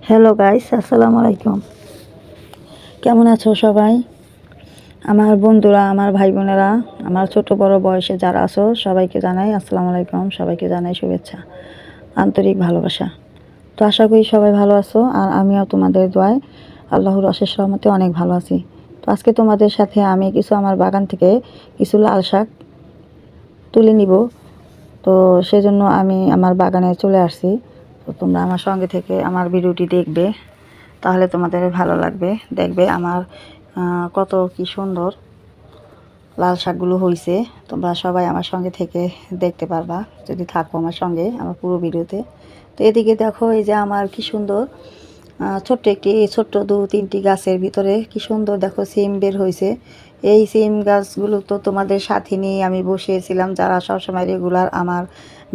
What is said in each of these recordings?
Hello guys, আসসালামু আলাইকুম। কেমন আছো সবাই? আমার বন্ধুরা, আমার ভাই বোনেরা, আমার ছোট বড় বয়সে যারা আছো সবাইকে জানাই আসসালামু আলাইকুম। সবাইকে জানাই শুভেচ্ছা, আন্তরিক ভালোবাসা। তো আশা করি সবাই ভালো আছো, আর আমিও তোমাদের দোয়ায় আল্লাহর অশেষ রহমতে অনেক ভালো আছি। তো আজকে তোমাদের সাথে আমি কিছু আমার বাগান থেকে কিছু লাল শাক তুলে নিব। তো সেজন্য আমি আমার বাগানে চলে আসছি। তো তোমরা আমার সঙ্গে থেকে আমার ভিডিওটি দেখবে, তাহলে তোমাদের ভালো লাগবে। দেখবে আমার কত কি সুন্দর লাল শাকগুলো হয়েছে। তোমরা সবাই আমার সঙ্গে থেকে দেখতে পারবা যদি থাকো আমার সঙ্গে আমার পুরো ভিডিওতে। তো এদিকে দেখো, এই যে আমার কি সুন্দর ছোট্ট 2-3টি গাছের ভিতরে কি সুন্দর দেখো সিম বের হয়েছে। এই সিম গাছগুলো তো তোমাদের সাথে নিয়ে আমি বসিয়েছিলাম, যারা সবসময় রেগুলার আমার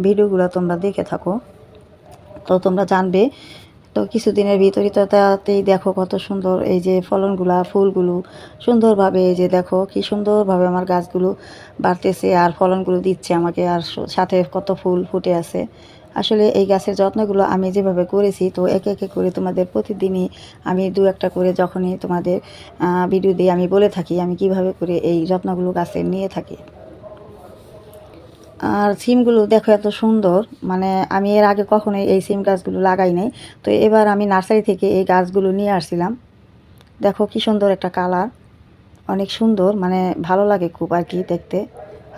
ভিডিওগুলো তোমরা দেখে থাকো, তো তোমরা জানবে। তো কিছুদিনের ভিতরই তো তাতেই দেখো কত সুন্দর এই যে ফলনগুলা, ফুলগুলো সুন্দরভাবে, এই যে দেখো কি সুন্দরভাবে আমার গাছগুলো বাড়তেছে আর ফলনগুলো দিচ্ছে আমাকে, আর সাথে কত ফুল ফুটে আছে। আসলে এই গাছের যত্নগুলো আমি যেভাবে করেছি, তো একে একে করে তোমাদের প্রতিদিনই আমি দু একটা করে যখনই তোমাদের ভিডিও দিয়ে আমি বলে থাকি আমি কিভাবে করে এই যত্নগুলো গাছের নিয়ে থাকি। আর সিমগুলো দেখো এত সুন্দর, মানে আমি এর আগে কখনোই এই সিম গাছগুলো লাগাই নাই। তো এবার আমি নার্সারি থেকে এই গাছগুলো নিয়ে আসছিলাম। দেখো কি সুন্দর একটা কালার, অনেক সুন্দর, মানে ভালো লাগে খুব আর কি দেখতে।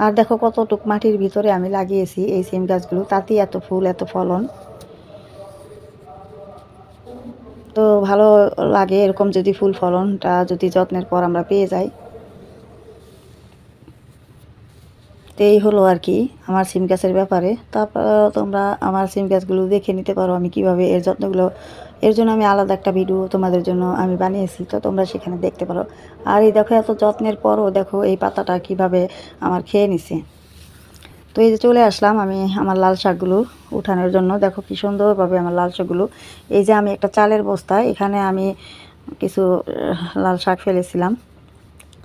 আর দেখো কতটুক মাটির ভিতরে আমি লাগিয়েছি এই সিম গাছগুলো, তাতেই এত ফুল এত ফলন। তো ভালো লাগে এরকম যদি ফুল ফলনটা যদি যত্নের পর আমরা পেয়ে যাই। তো এই হলো আর কি আমার সিম গাছের ব্যাপারে। তারপর তোমরা আমার সিম গাছগুলো দেখে নিতে পারো আমি কিভাবে এর যত্নগুলো, এর জন্য আমি আলাদা একটা ভিডিও তোমাদের জন্য আমি বানিয়েছি, তো তোমরা সেখানে দেখতে পারো। আর এই দেখো এত যত্নের পরও দেখো এই পাতাটা কিভাবে আমার খেয়ে নিছে। তো এই যে চলে আসলাম আমি আমার লাল শাকগুলো উঠানোর জন্য। দেখো কি সুন্দরভাবে আমার লাল শাকগুলো, এই যে আমি একটা চালের বস্তা, এখানে আমি কিছু লাল শাক ফেলেছিলাম,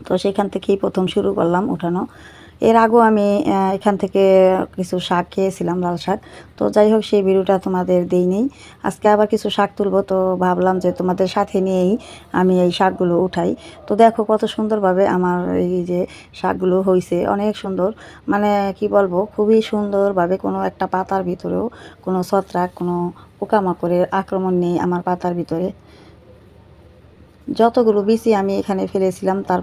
তো সেখান থেকেই প্রথম শুরু করলাম উঠানো। এর আগেও আমি এখান থেকে কিছু শাক খেয়েছিলাম, লাল শাক। তো যাই হোক, সেই ভিডিওটা তোমাদের দিইনি। আজকে আবার কিছু শাক তুলবো, তো ভাবলাম যে তোমাদের সাথে নিয়েই আমি এই শাকগুলো উঠাই। তো দেখো কত সুন্দরভাবে আমার এই যে শাকগুলো হয়েছে, অনেক সুন্দর, মানে কি বলবো, খুবই সুন্দরভাবে। কোনো একটা পাতার ভিতরেও কোনো ছত্রাক, কোনো পোকামাকড়ের আক্রমণ নেই আমার পাতার ভিতরে। যতগুলো বিচি আমি এখানে ফেলেছিলাম তার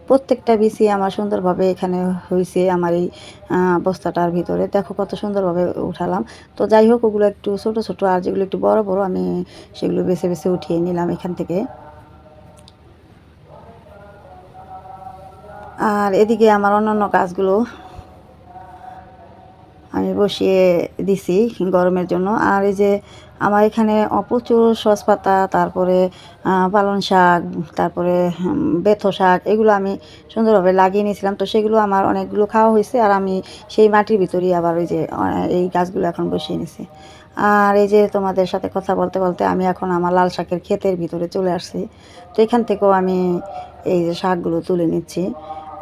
প্রত্যেকটা বিচি আমার সুন্দরভাবে এখানে হয়েছে আমার এই বস্তাটার ভিতরে। দেখো কত সুন্দরভাবে উঠালাম। তো যাই হোক, ওগুলো একটু ছোট ছোট, আর যেগুলো একটু বড় বড় আমি সেগুলো বেছে বেছে উঠিয়ে নিলাম এখান থেকে। আর এদিকে আমার অন্যান্য গাছগুলো আমি বসিয়ে দিছি গরমের জন্য। আর এই যে আমার এখানে প্রচুর সসপাতা, তারপরে পালং শাক, তারপরে বেথো শাক, এগুলো আমি সুন্দরভাবে লাগিয়ে নিয়েছিলাম। তো সেগুলো আমার অনেকগুলো খাওয়া হয়েছে, আর আমি সেই মাটির ভিতরেই আবার ওই যে এই গাছগুলো এখন বসিয়ে নিছি। আর এই যে তোমাদের সাথে কথা বলতে বলতে আমি এখন আমার লাল শাকের ক্ষেতের ভিতরে চলে আসছি। তো এখান থেকেও আমি এই যে শাকগুলো তুলে নিচ্ছি।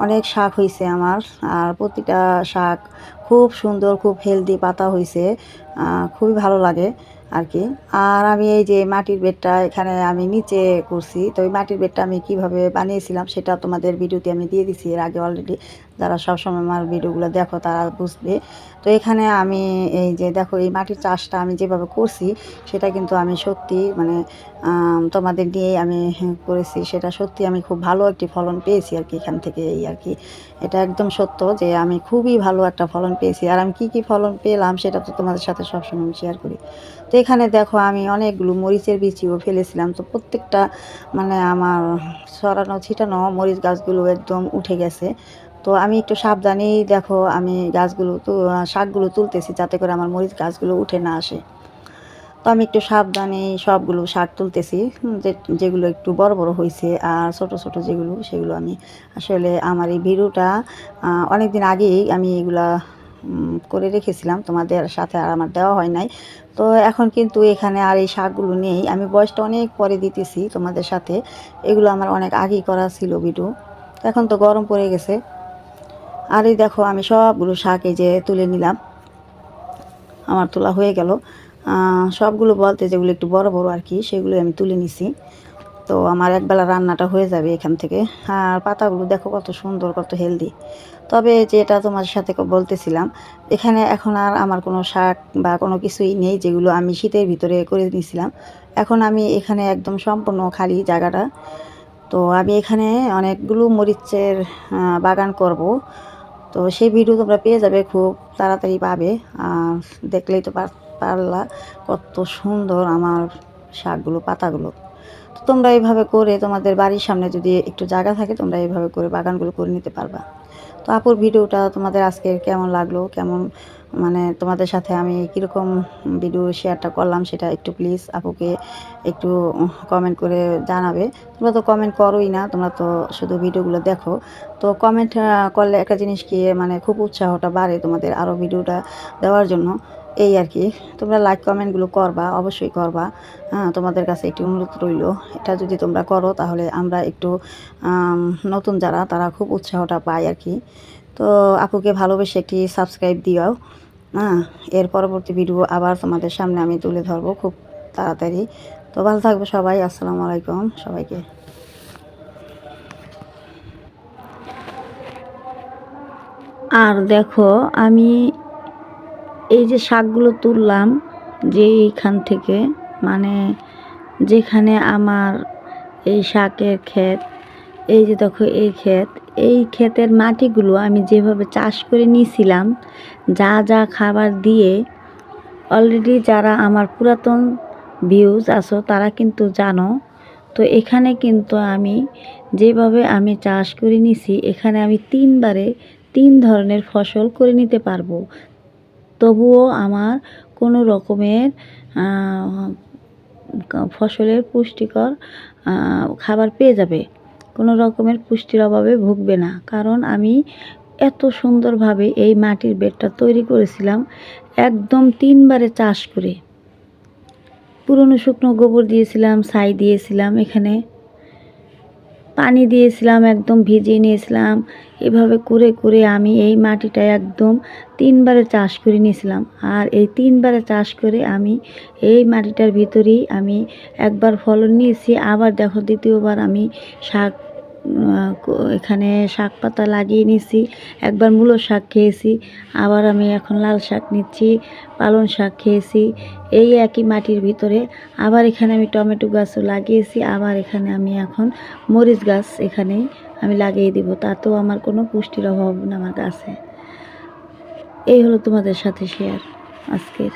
অনেক শাক হয়েছে আমার, আর প্রতিটা শাক খুব সুন্দর, খুব হেলদি পাতা হয়েছে, খুবই ভালো লাগে আর কি। আর আমি এই যে মাটির বেডটা এখানে আমি নিচে করছি, তো এই মাটির বেডটা আমি কিভাবে বানিয়েছিলাম সেটা তোমাদের ভিডিওতে আমি দিয়ে দিছি এর আগে অলরেডি। যারা সবসময় আমার ভিডিওগুলো দেখো তারা বুঝবে। তো এখানে আমি এই যে দেখো এই মাটির চাষটা আমি যেভাবে করছি সেটা কিন্তু আমি সত্যি, মানে তোমাদের নিয়েই আমি করেছি, সেটা সত্যি আমি খুব ভালো একটি ফলন পেয়েছি আর কি এখান থেকে। এই আর কি, এটা একদম সত্য যে আমি খুবই ভালো একটা ফলন পেয়েছি। আর আমি কি ফলন পেলাম সেটা তো তোমাদের সাথে সবসময় আমি শেয়ার করি। তো এখানে দেখো আমি অনেকগুলো মরিচের বীজও ফেলেছিলাম, তো প্রত্যেকটা, মানে আমার ছড়ানো ছিটানো মরিচ গাছগুলো একদম উঠে গেছে। তো আমি একটু সাবধানেই দেখো আমি গাছগুলো তো শাকগুলো তুলতেছি, যাতে করে আমার মরিচ গাছগুলো উঠে না আসে। তো আমি একটু সাবধানে সবগুলো শাক তুলতেছি, যেগুলো একটু বড় বড় হয়েছে, আর ছোট ছোট যেগুলো সেগুলো আমি আসলে আমার এই ভিডিওটা অনেক দিন আগেই আমি এগুলা করে রেখেছিলাম তোমাদের সাথে, আর আমার দেওয়া হয় নাই। তো এখন কিন্তু এখানে আর এই শাকগুলো নেই, আমি বয়সটা অনেক পরে দিতেছি তোমাদের সাথে। এগুলো আমার অনেক আগেই করা ছিল ভিডিও, এখন তো গরম পড়ে গেছে। আর এই দেখো আমি সবগুলো শাক এই যে তুলে নিলাম, আমার তোলা হয়ে গেল। সবগুলো বলতে যেগুলো একটু বড় বড় আর কি সেগুলো আমি তুলে নিছি। তো আমার একবেলা রান্নাটা হয়ে যাবে এখান থেকে। আর পাতাগুলো দেখো কত সুন্দর, কত হেলদি। তবে যেটা তোমার সাথে বলতেছিলাম, এখানে এখন আর আমার কোনো শাক বা কোনো কিছুই নেই যেগুলো আমি শীতের ভিতরে করে নিয়েছিলাম। এখন আমি এখানে একদম সম্পূর্ণ খালি জায়গাটা। তো আমি এখানে অনেকগুলো মরিচের বাগান করব। তো সেই ভিডিও তোমরা পেয়ে যাবে, খুব তাড়াতাড়ি পাবে। দেখলেই তো পারলা কত সুন্দর আমার শাকগুলো, পাতাগুলো। তো তোমরা এইভাবে করে তোমাদের বাড়ির সামনে যদি একটু জায়গা থাকে তোমরা এইভাবে করে বাগানগুলো করে নিতে পারবা। তো আপুর ভিডিওটা তোমাদের আজকে কেমন লাগলো, কেমন মানে তোমাদের সাথে আমি কীরকম ভিডিও শেয়ারটা করলাম সেটা একটু প্লিজ আপুকে একটু কমেন্ট করে জানাবে। তোমরা তো কমেন্ট করোই না, তোমরা তো শুধু ভিডিওগুলো দেখো। তো কমেন্ট করলে একটা জিনিস কি মানে খুব উৎসাহটা বাড়ে তোমাদের আরও ভিডিওটা দেওয়ার জন্য, এই আর কি। তোমরা লাইক কমেন্টগুলো করবা, অবশ্যই করবা। তোমাদের কাছে একটি অনুরোধ রইল, এটা যদি তোমরা করো তাহলে আমরা একটু নতুন যারা তারা খুব উৎসাহটা পায় আর কি। তো আপুকে ভালোবেসে একটি সাবস্ক্রাইব দিও। এর পরবর্তী ভিডিও আবার তোমাদের সামনে আমি তুলে ধরবো খুব তাড়াতাড়ি। তো ভালো থাকবে সবাই। আসসালামু আলাইকুম সবাইকে। আর দেখো আমি এই যে শাকগুলো তুললাম যেইখান থেকে, মানে যেখানে আমার এই শাকের ক্ষেত, এই যে দেখো এই ক্ষেত, এই ক্ষেতের মাটিগুলো আমি যেভাবে চাষ করে নিয়েছিলাম যা যা খাবার দিয়ে, অলরেডি যারা আমার পুরাতন ভিউজ আছো তারা কিন্তু জানো। তো এখানে কিন্তু আমি যেভাবে আমি চাষ করে নিছি, এখানে আমি 3বারে 3 ধরনের ফসল করে নিতে পারবো। তবুও আমার কোনো রকমের ফসলের পুষ্টিকর খাবার পেয়ে যাবে, কোনো রকমের পুষ্টির অভাবে ভুগবে না। কারণ আমি এত সুন্দরভাবে এই মাটির বেডটা তৈরি করেছিলাম একদম 3বারে চাষ করে। পুরনো শুকনো গোবর দিয়েছিলাম, ছাই দিয়েছিলাম, এখানে পানি দিয়েছিলাম, একদম ভিজিয়ে নিয়েছিলাম। এভাবে করে করে আমি এই মাটিটা একদম 3বারে চাষ করে নিয়েছিলাম। আর এই 3বারে চাষ করে আমি এই মাটিটার ভিতরেই আমি একবার ফলন নিয়েছি। আবার দেখো দ্বিতীয়বার আমি শাক এখানে শাক পাতা লাগিয়ে নিয়েছি। একবার মূলো শাক খেয়েছি, আবার আমি এখন লাল শাক নিচ্ছি, পালং শাক খেয়েছি এই একই মাটির ভিতরে। আবার এখানে আমি টমেটো গাছও লাগিয়েছি, আবার এখানে আমি এখন মরিচ গাছ এখানে আমি লাগিয়ে দিব। তাতেও আমার কোনো পুষ্টির অভাব না আমার গাছে। এই হলো তোমাদের সাথে শেয়ার আজকের।